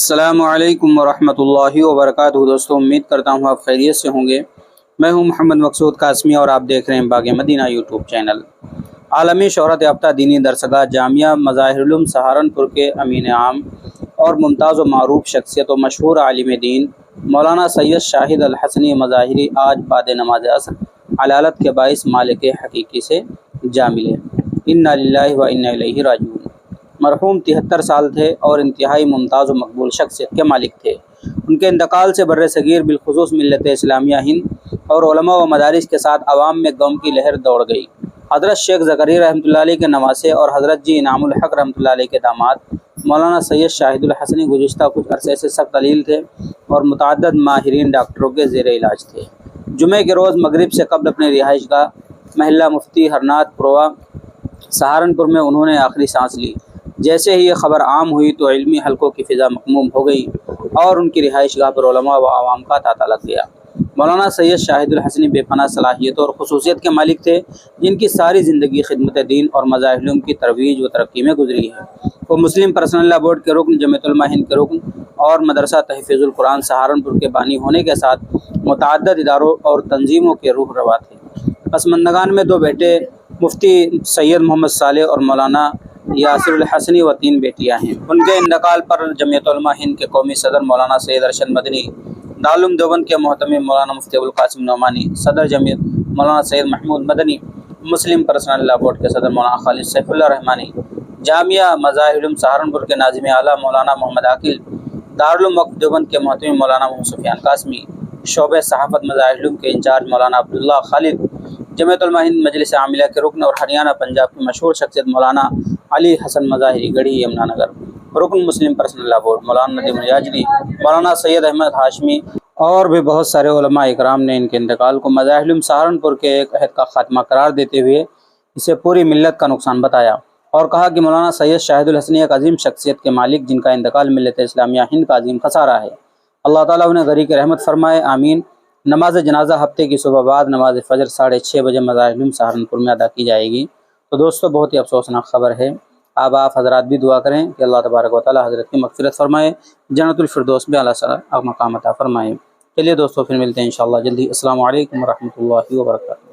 السلام علیکم ورحمۃ اللہ وبرکاتہ۔ دوستوں، امید کرتا ہوں آپ خیریت سے ہوں گے۔ میں ہوں محمد مقصود قاسمی اور آپ دیکھ رہے ہیں باغ مدینہ یوٹیوب چینل۔ عالمی شہرت یافتہ دینی درسگاہ جامعہ مظاہر العلوم سہارنپور کے امین عام اور ممتاز و معروف شخصیت و مشہور عالم دین مولانا سید شاہد الحسنی مظاہری آج بعد نماز عصر علالت کے باعث مالک حقیقی سے جا ملے۔ انا للہ و انا الیہ راجعون۔ مرحوم 73 سال تھے اور انتہائی ممتاز و مقبول شخصیت کے مالک تھے۔ ان کے انتقال سے بر صغیر بالخصوص ملت اسلامیہ ہند اور علماء و مدارس کے ساتھ عوام میں غم کی لہر دوڑ گئی۔ حضرت شیخ زکریا رحمۃ اللہ علیہ کے نواسے اور حضرت جی انعام الحق رحمۃ اللہ علیہ کے داماد مولانا سید شاہد الحسنی گزشتہ کچھ عرصے سے سخت علیل تھے اور متعدد ماہرین ڈاکٹروں کے زیر علاج تھے۔ جمعے کے روز مغرب سے قبل اپنے رہائش گاہ محلہ مفتی ہرنات پروا سہارنپور میں انہوں نے آخری سانس لی۔ جیسے ہی یہ خبر عام ہوئی تو علمی حلقوں کی فضا مقموم ہو گئی اور ان کی رہائش گاہ پر علماء و عوام کا تانتا لگ گیا۔ مولانا سید شاہد الحسنی بے پناہ صلاحیتوں اور خصوصیت کے مالک تھے، جن کی ساری زندگی خدمت دین اور مظاہر العلوم کی ترویج و ترقی میں گزری ہے۔ وہ مسلم پرسنل لا بورڈ کے رکن، جمعیت علماء ہند کے رکن اور مدرسہ تحفیظ القرآن سہارنپور کے بانی ہونے کے ساتھ متعدد اداروں اور تنظیموں کے روح روا تھے۔ پسماندگان میں 2 بیٹے مفتی سید محمد صالح اور مولانا یاسر الحسنی و 3 بیٹیاں ہیں۔ ان کے انتقال پر جمعیت علماء ہند کے قومی صدر مولانا سید ارشد مدنی، دارالعلوم دیوبند کے محتمم مولانا مفتی ابوالقاسم نعمانی، صدر جمعیت مولانا سید محمود مدنی، مسلم پرسنل لا بورڈ کے صدر مولانا خالد سیف اللہ رحمانی، جامعہ مظاہر العلوم سہارنپور کے ناظم اعلیٰ مولانا محمد عاقل، دارالعلوم وقف دیوبند کے محتمم مولانا محمد سفیان قاسمی، شعبہ صحافت مظاہر العلوم کے انچارج مولانا عبداللہ خالد، جمعیت علماء ہند مجلس عاملہ کے رکن اور ہریانہ پنجاب کی مشہور شخصیت مولانا علی حسن مظاہری گڑھی یمنا نگر، رکن مسلم پرسنل لا بورڈ مولانا ندیم الیاجری، مولانا سید احمد ہاشمی اور بھی بہت سارے علماء اکرام نے ان کے انتقال کو مظاہر العلوم سہارنپور کے ایک عہد کا خاتمہ قرار دیتے ہوئے اسے پوری ملت کا نقصان بتایا اور کہا کہ مولانا سید شاہد الحسنی ایک عظیم شخصیت کے مالک جن کا انتقال ملت اسلامیہ ہند کا عظیم خسارہ ہے۔ اللہ تعالیٰ انہیں غریق رحمت فرمائے، آمین۔ نماز جنازہ ہفتے کی صبح بعد نماز فجر 6:30 بجے مظاہر العلوم سہارنپور میں ادا کی جائے گی۔ تو دوستو، بہت ہی افسوسناک خبر ہے۔ آپ حضرات بھی دعا کریں کہ اللہ تبارک و تعالیٰ حضرت کی مغفرت فرمائے، جنت الفردوس میں اعلیٰ مقام عطا فرمائے۔ چلیے دوستو، پھر ملتے ہیں انشاءاللہ جلدی۔ السلام علیکم ورحمۃ اللہ وبرکاتہ۔